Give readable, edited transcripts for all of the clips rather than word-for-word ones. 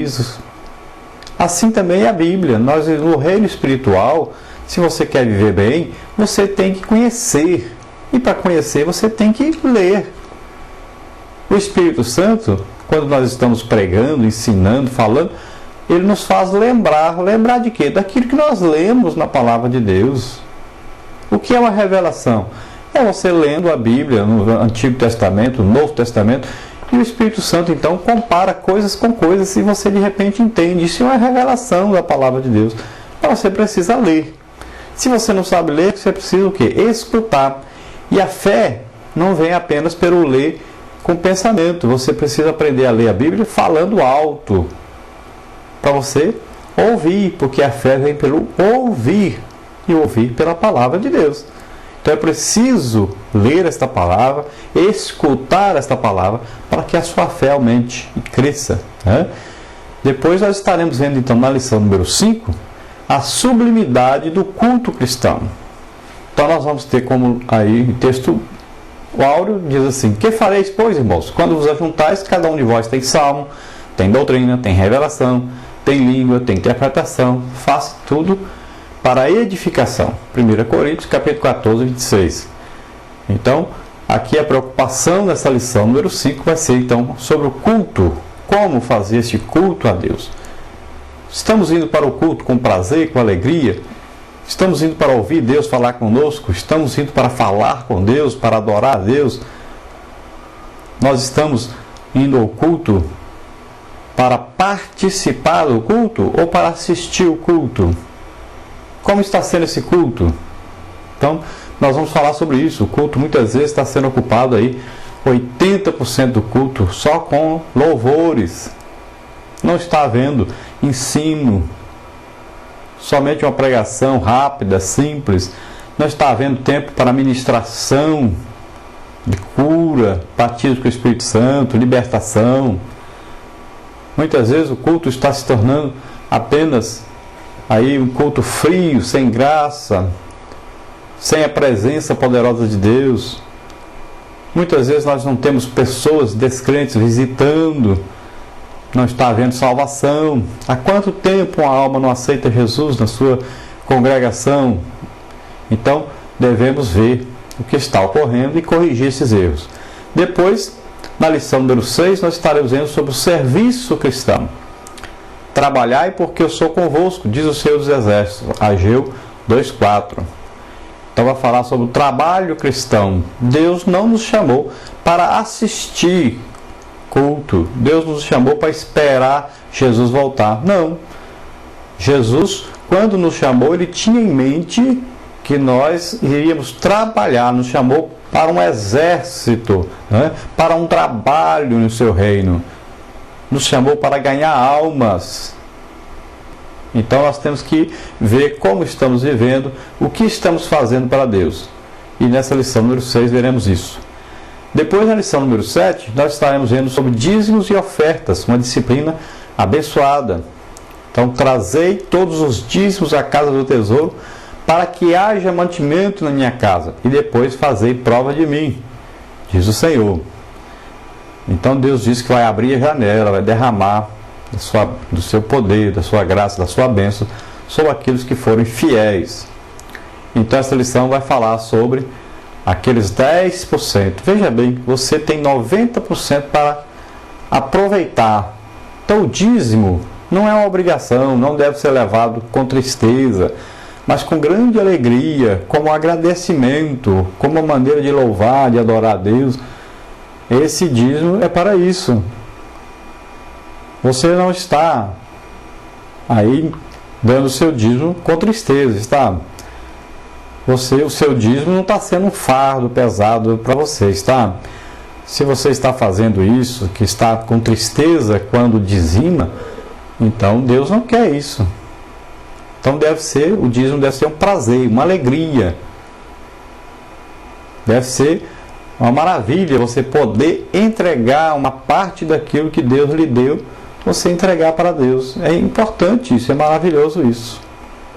prejuízos. Assim também é a Bíblia. Nós, no reino espiritual, se você quer viver bem, você tem que conhecer. E para conhecer, você tem que ler. O Espírito Santo, quando nós estamos pregando, ensinando, falando, ele nos faz lembrar. Lembrar de quê? Daquilo que nós lemos na Palavra de Deus. O que é uma revelação? É você lendo a Bíblia, no Antigo Testamento, no Novo Testamento, e o Espírito Santo, então, compara coisas com coisas e você, de repente, entende. Isso é uma revelação da Palavra de Deus. Então, você precisa ler. Se você não sabe ler, você precisa o quê? Escutar. E a fé não vem apenas pelo ler com pensamento. Você precisa aprender a ler a Bíblia falando alto. Para você ouvir, porque a fé vem pelo ouvir. E ouvir pela Palavra de Deus. Então é preciso ler esta palavra, escutar esta palavra, para que a sua fé aumente e cresça. Né? Depois nós estaremos vendo então na lição número 5, a sublimidade do culto cristão. Então nós vamos ter como aí o texto áureo, diz assim: que fareis, pois, irmãos? Quando vos ajuntais, cada um de vós tem salmo, tem doutrina, tem revelação, tem língua, tem interpretação, faça tudo para a edificação. 1 Coríntios, capítulo 14, 26. Então, aqui a preocupação nessa lição número 5 vai ser, então, sobre o culto. Como fazer este culto a Deus? Estamos indo para o culto com prazer, com alegria? Estamos indo para ouvir Deus falar conosco? Estamos indo para falar com Deus, para adorar a Deus? Nós estamos indo ao culto para participar do culto ou para assistir o culto? Como está sendo esse culto? Então, nós vamos falar sobre isso. O culto muitas vezes está sendo ocupado aí, 80% do culto só com louvores. Não está havendo ensino. Somente uma pregação rápida, simples. Não está havendo tempo para ministração de cura, batismo com o Espírito Santo, libertação. Muitas vezes o culto está se tornando apenas aí um culto frio, sem graça, sem a presença poderosa de Deus. Muitas vezes nós não temos pessoas descrentes visitando, não está havendo salvação. Há quanto tempo uma alma não aceita Jesus na sua congregação? Então, devemos ver o que está ocorrendo e corrigir esses erros. Depois, na lição número 6, nós estaremos vendo sobre o serviço cristão. Trabalhai porque eu sou convosco, diz o Senhor dos Exércitos. Ageu 2,4. Então vai falar sobre o trabalho cristão. Deus não nos chamou para assistir culto. Deus nos chamou para esperar Jesus voltar. Não. Jesus, quando nos chamou, Ele tinha em mente que nós iríamos trabalhar. Nos chamou para um exército, né? Para um trabalho no seu reino. Nos chamou para ganhar almas. Então nós temos que ver como estamos vivendo, o que estamos fazendo para Deus. E nessa lição número 6 veremos isso. Depois, na lição número 7, nós estaremos vendo sobre dízimos e ofertas, uma disciplina abençoada. Então, trazei todos os dízimos à casa do tesouro, para que haja mantimento na minha casa, e depois fazei prova de mim, diz o Senhor. Então Deus diz que vai abrir a janela, vai derramar do seu poder, da sua graça, da sua bênção sobre aqueles que forem fiéis. Então essa lição vai falar sobre aqueles 10%. Veja bem, você tem 90% para aproveitar. Então o dízimo não é uma obrigação, não deve ser levado com tristeza, mas com grande alegria, como agradecimento, como uma maneira de louvar, de adorar a Deus. Esse dízimo é para isso. Você não está aí dando o seu dízimo com tristeza, está? O seu dízimo não está sendo um fardo pesado para você, está? Se você está fazendo isso, que está com tristeza quando dizima, então Deus não quer isso. Então o dízimo deve ser um prazer, uma alegria. Deve ser uma maravilha você poder entregar uma parte daquilo que Deus lhe deu, você entregar para Deus. É importante isso, é maravilhoso isso.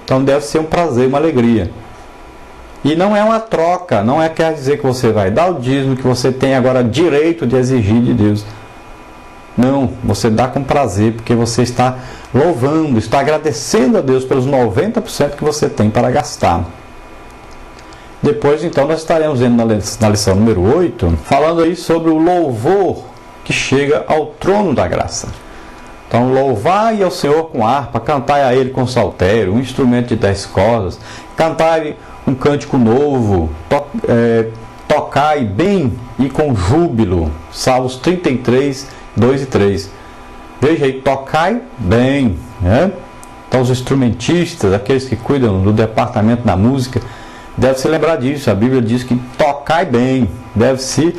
Então deve ser um prazer, uma alegria. E não é uma troca, não quer dizer que você vai dar o dízimo, que você tem agora direito de exigir de Deus. Não, você dá com prazer, porque você está louvando, está agradecendo a Deus pelos 90% que você tem para gastar. Depois, então, nós estaremos vendo na lição número 8, falando aí sobre o louvor que chega ao trono da graça. Então, louvai ao Senhor com harpa, cantai a Ele com saltério, um instrumento de 10 cordas, cantai um cântico novo, tocai bem e com júbilo. Salmos 33, 2 e 3. Veja aí, tocai bem, né? Então, os instrumentistas, aqueles que cuidam do departamento da música, devem se lembrar disso. A Bíblia diz que tocai bem, deve-se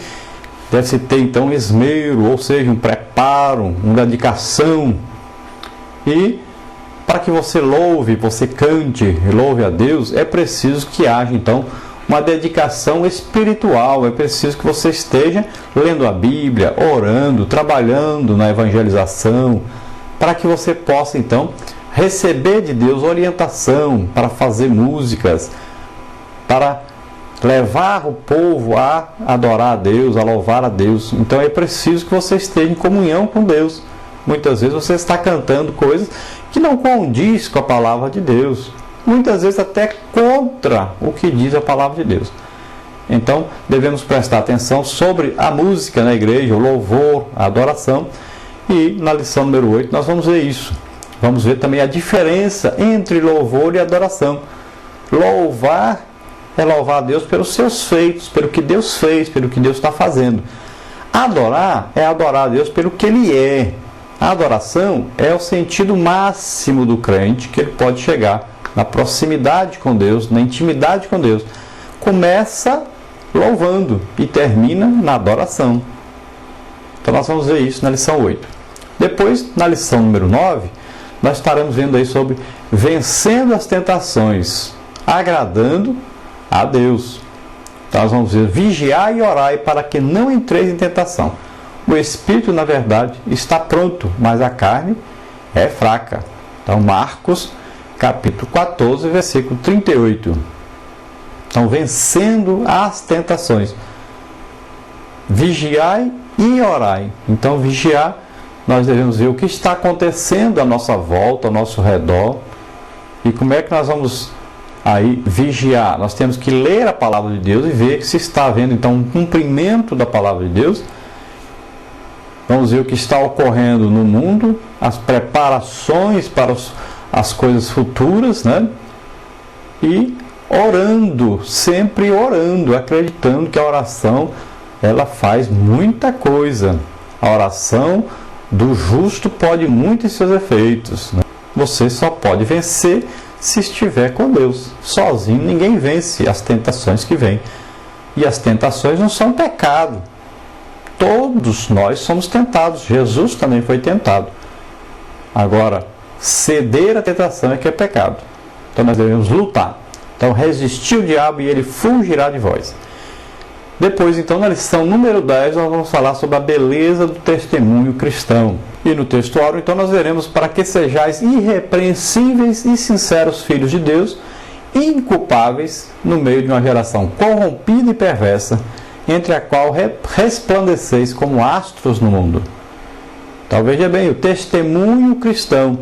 ter então esmero, ou seja, um preparo, uma dedicação. E para que você louve, você cante, louve a Deus, é preciso que haja então uma dedicação espiritual. É preciso que você esteja lendo a Bíblia, orando, trabalhando na evangelização, para que você possa então receber de Deus orientação para fazer músicas, para levar o povo a adorar a Deus, a louvar a Deus. Então é preciso que você esteja em comunhão com Deus. Muitas vezes você está cantando coisas que não condiz com a palavra de Deus. Muitas vezes até contra o que diz a palavra de Deus. Então devemos prestar atenção sobre a música na igreja, o louvor, a adoração. E na lição número 8 nós vamos ver isso. Vamos ver também a diferença entre louvor e adoração. Louvar é louvar a Deus pelos seus feitos, pelo que Deus fez, pelo que Deus está fazendo. Adorar é adorar a Deus pelo que Ele é. A adoração é o sentido máximo do crente que ele pode chegar na proximidade com Deus, na intimidade com Deus. Começa louvando e termina na adoração. Então nós vamos ver isso na lição 8. Depois, na lição número 9, nós estaremos vendo aí sobre vencendo as tentações, agradando a Deus. Então nós vamos ver: vigiai e orai para que não entreis em tentação. O espírito, na verdade, está pronto, mas a carne é fraca. Então, Marcos, capítulo 14, versículo 38. Então, vencendo as tentações. Vigiai e orai. Então, vigiar, nós devemos ver o que está acontecendo à nossa volta, ao nosso redor. E como é que nós vamos aí vigiar? Nós temos que ler a palavra de Deus e ver se está havendo então um cumprimento da palavra de Deus. Vamos ver o que está ocorrendo no mundo, as preparações para as coisas futuras, né? E orando, sempre orando, acreditando que a oração ela faz muita coisa. A oração do justo pode muito em seus efeitos, né? Você só pode vencer se estiver com Deus. Sozinho ninguém vence as tentações que vêm. E as tentações não são pecado. Todos nós somos tentados. Jesus também foi tentado. Agora, ceder à tentação é que é pecado. Então nós devemos lutar. Então resistir o diabo e ele fugirá de vós. Depois, então, na lição número 10, nós vamos falar sobre a beleza do testemunho cristão. E no texto áureo, então, nós veremos: para que sejais irrepreensíveis e sinceros filhos de Deus, inculpáveis no meio de uma geração corrompida e perversa, entre a qual resplandeceis como astros no mundo. Então veja bem, o testemunho cristão,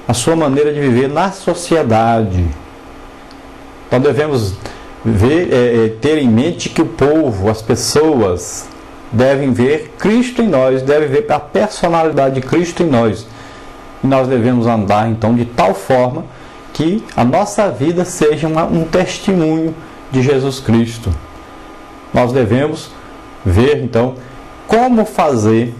a sua maneira de viver na sociedade. Então devemos ter em mente que o povo, as pessoas, devem ver Cristo em nós, devem ver a personalidade de Cristo em nós. E nós devemos andar então de tal forma que a nossa vida seja um testemunho de Jesus Cristo. Nós devemos ver, então, como fazer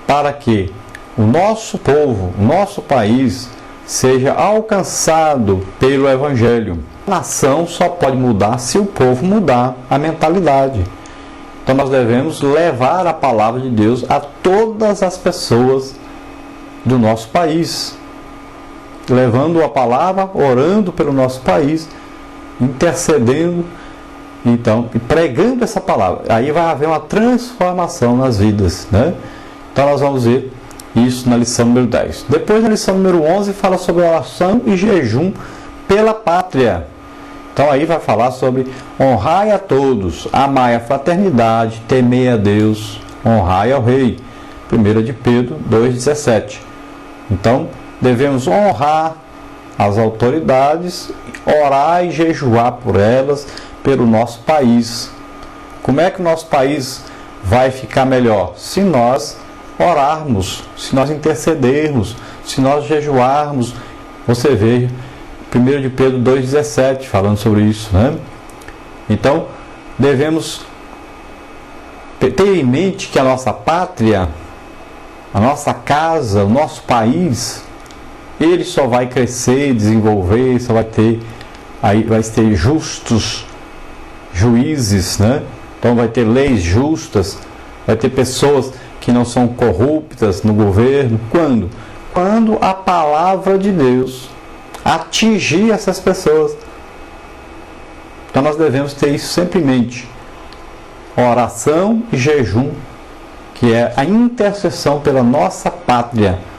para que o nosso povo, o nosso país, seja alcançado pelo Evangelho. A nação só pode mudar se o povo mudar a mentalidade. Então nós devemos levar a palavra de Deus a todas as pessoas do nosso país. Levando a palavra, orando pelo nosso país, intercedendo, então, e pregando essa palavra. Aí vai haver uma transformação nas vidas, né? Então nós vamos ver isso na lição número 10. Depois, na lição número 11, fala sobre oração e jejum pela pátria. Então aí vai falar sobre honrai a todos, amai a fraternidade, temei a Deus, honrai ao rei. 1 de Pedro 2,17. Então, devemos honrar as autoridades, orar e jejuar por elas, pelo nosso país. Como é que o nosso país vai ficar melhor? Se nós orarmos, se nós intercedermos, se nós jejuarmos. Você vê 1 de Pedro 2,17 falando sobre isso, né? Então, devemos ter em mente que a nossa pátria, a nossa casa, o nosso país, ele só vai crescer, desenvolver, só vai ter justos juízes, né? Então vai ter leis justas, vai ter pessoas que não são corruptas no governo. Quando? Quando a palavra de Deus atingir essas pessoas. Então nós devemos ter isso sempre em mente. Oração e jejum, que é a intercessão pela nossa pátria.